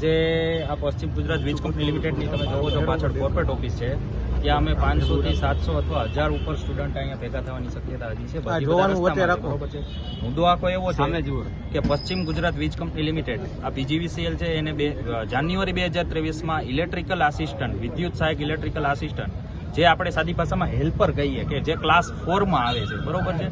આજે આ પશ્ચિમ ગુજરાત વીજ કંપની લિમિટેડની તમે જોવો છો પાછળ કોર્પોરેટ ઓફિસ છે, ત્યાં અમે 500 થી 700 અથવા 1000 ઉપર સ્ટુડન્ટ અહીંયા ભેગા થવાની શક્યતા હજી છે. બરોબર છે. મુદ્દો આખો એવો છે કે પશ્ચિમ ગુજરાત વીજ કંપની લિમિટેડ આ પીજીવીસીએલ છે એને જાન્યુઆરી 2023માં ઇલેક્ટ્રિકલ આસિસ્ટન્ટ, વિદ્યુત સહાયક ઇલેક્ટ્રિકલ આસિસ્ટન્ટ, જે આપણે સાદી ભાષામાં હેલ્પર કહીએ કે જે ક્લાસ 4માં આવે છે, બરોબર છે,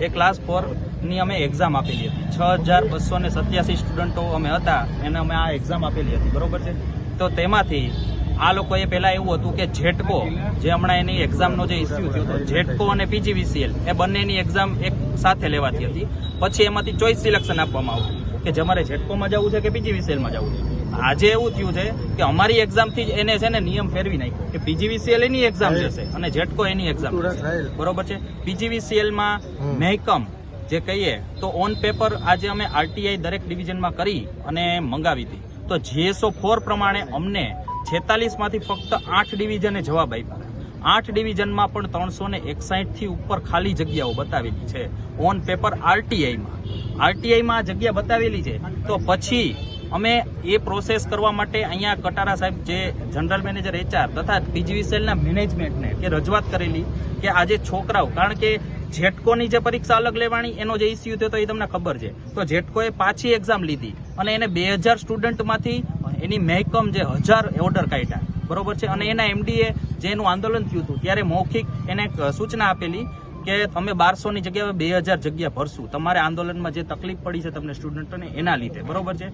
એ ક્લાસ 4ની અમે એક્ઝામ આપેલી હતી. 6287 સ્ટુડન્ટો અમે હતા એને અમે આ એક્ઝામ આપેલી હતી, બરોબર છે. તો તેમાંથી આ લોકોએ પહેલા એવું હતું કે જેટકો, જે હમણાં એની એક્ઝામનો જે ઇસ્યુ થયો હતો, જેટકો અને પીજીવીસીએલ એ બંનેની એક્ઝામ એક સાથે લેવાતી હતી. પછી એમાંથી ચોઇસ સિલેક્શન આપવામાં આવતું કે તમારે જેટકોમાં જવું છે કે પીજીવીસીએલમાં જવું છે. આજે એવું થયું છે કે અમારી એક્ઝામથી જ એને છે ને નિયમ ફેરવી નાખ્યો કે પીજીવીસીએલ એની એક્ઝામ લેશે અને જેટકો એની એક્ઝામ લેશે, બરોબર છે. પીજીવીસીએલમાં મહેકમ જે કહીએ તો ઓન પેપર આજે અમે આરટીઆઈ દરેક ડિવિઝનમાં કરી અને મંગાવી હતી. તો GSO4 પ્રમાણે અમને 46માંથી ફક્ત 8 ડિવિઝને જવાબ આપ્યા. 8 ડિવિઝનમાં પણ 361 થી ઉપર ખાલી જગ્યાઓ બતાવેલી છે ઓન પેપર આરટીઆઈમાં જગ્યા બતાવેલી છે. તો પછી અમે એ પ્રોસેસ કરવા માટે અહીંયા કટારા સાહેબ જે જનરલ મેનેજર HR તથા પીજીવીસીએલના મેનેજમેન્ટને કે રજૂઆત કરેલી કે આજે છોકરાઓ, કારણ કે જેટકોની જે પરીક્ષા અલગ લેવાની એનો જે ઇસ્યુ થયો તો એ તમને ખબર છે, તો જેટકોએ પાછી એક્ઝામ લીધી અને એને 2000 સ્ટુડન્ટમાંથી એની મહેકમ જે 1000 ઓર્ડર કાઢ્યા, બરોબર છે. અને એના MDએ જે એનું આંદોલન થયું હતું ત્યારે મૌખિક એને સૂચના આપેલી કે તમે 1200ની જગ્યાએ 2000 જગ્યા ભરશું, તમારે આંદોલનમાં જે તકલીફ પડી છે તમને સ્ટુડન્ટોને એના લીધે, બરોબર છે.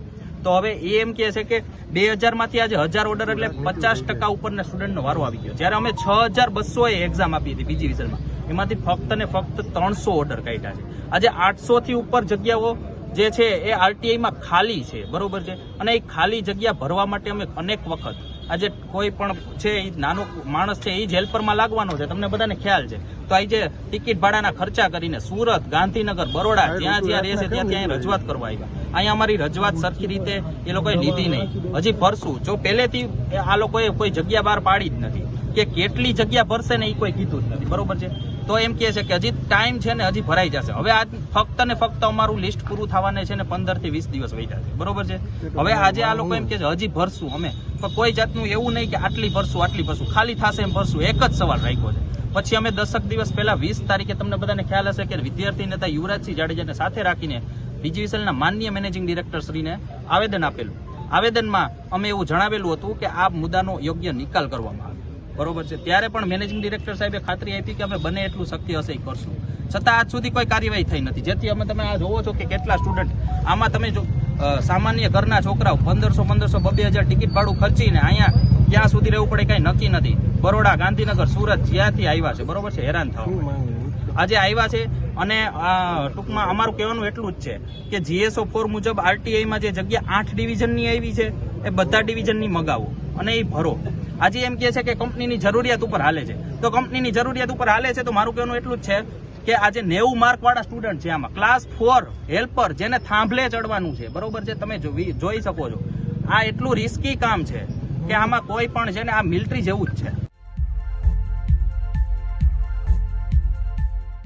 તો હવે એ એમ કહે છે કે 2000માંથી આજે 1000 ઓર્ડર એટલે 50% ઉપરના સ્ટુડન્ટનો વારો આવી ગયો. જ્યારે અમે 6200 એક્ઝામ આપી હતી પીજીવીસીએલમાં, એમાંથી ફક્ત ને ફક્ત 300 ઓર્ડર કાઢ્યા છે. આજે 800 થી ઉપર જગ્યાઓ જે છે એ આરટીઆઈમાં ખાલી છે, બરોબર છે. અને એ ખાલી જગ્યા ભરવા માટે અમે અનેક વખત, આજે કોઈ પણ છે એ નાનો માણસ છે એ જ હેલ્પરમાં લાગવાનો છે, તમને બધાને ખ્યાલ છે. તો આ જે ટિકિટ ભાડાના ખર્ચા કરીને સુરત, ગાંધીનગર, બરોડા જ્યાં રહે છે ત્યાં ત્યાં રજૂઆત કરવા આવ્યા. અહીંયા અમારી રજૂઆત સરખી રીતે એ લોકોએ લીધી નહીં. હજી ભરશું, જો પહેલેથી આ લોકોએ કોઈ જગ્યા બહાર પાડી જ નથી કે કેટલી જગ્યા ભરશે ને એ કોઈ કીધું જ નથી, બરોબર છે. તો એમ કહે છે કે હજી ટાઈમ છે ને હજી ભરાઈ જશે. હવે આ ફક્ત ને ફક્ત અમારું લિસ્ટ પૂરું થવાને છે ને 15 થી 20 દિવસ વહી જશે, બરોબર છે. હવે આજે આ લોકો એમ કહે છે હજી ભરશું અમે, પણ કોઈ જાતનું એવું નહીં કે આટલી ભરશું, ખાલી થશે એમ ભરશું, એક જ સવાલ રાખ્યો છે. પછી અમે 10 દિવસ પહેલા 20 તારીખે તમને બધાને ખ્યાલ હશે કે વિદ્યાર્થી નેતા યુવરાજસિંહ જાડેજાને સાથે રાખીને પીજીવીસીએલના માનનીય મેનેજિંગ ડિરેક્ટર શ્રીને આવેદન આપેલું. આવેદનમાં અમે એવું જણાવેલું હતું કે આ મુદ્દાનો યોગ્ય નિકાલ કરવામાં આવે, બરોબર છે. ત્યારે પણ મેનેજિંગ ડિરેક્ટર સાહેબે ખાતરી આપી કે અમે બને એટલું શક્ય હશે એ કરશું. છતાં આજ સુધી કોઈ કાર્યવાહી થઈ નથી. જેથી અમે તમે આ જોવો છો કે કેટલા સ્ટુડન્ટ આમાં તમે જો સામાન્ય ઘરના છોકરાઓ 1500 2000 ટિકિટ ભાડું ખર્ચીને અહીંયા ક્યાં સુધી રહેવું પડે કઈ નક્કી નથી. બરોડા, ગાંધીનગર, સુરત જ્યાંથી આવ્યા છે, બરોબર છે, હેરાન થવા આજે આવ્યા છે. અને ટૂંકમાં અમારું કહેવાનું એટલું જ છે કે GSO4 મુજબ આરટીઆઈમાં જે જગ્યા 8 ડિવિઝનની આવી છે એ બધા ડિવિઝનની મગાવો અને એ ભરો. આજે એમ કહે છે કે કંપનીની જરૂરિયાત ઉપર હાલે છે. તો કંપનીની જરૂરિયાત ઉપર હાલે છે તો મારું કહેવાનું એટલું જ છે કે આજે 90 માર્ક વાળા સ્ટુડન્ટ છે આમાં, ક્લાસ 4 હેલ્પર જેને થાંભલે ચડવાનું છે, બરોબર છે. તમે જોઈ શકો છો આ એટલું રિસ્કી કામ છે કે આમાં કોઈ પણ છે ને આ મિલિટરી જેવું જ છે.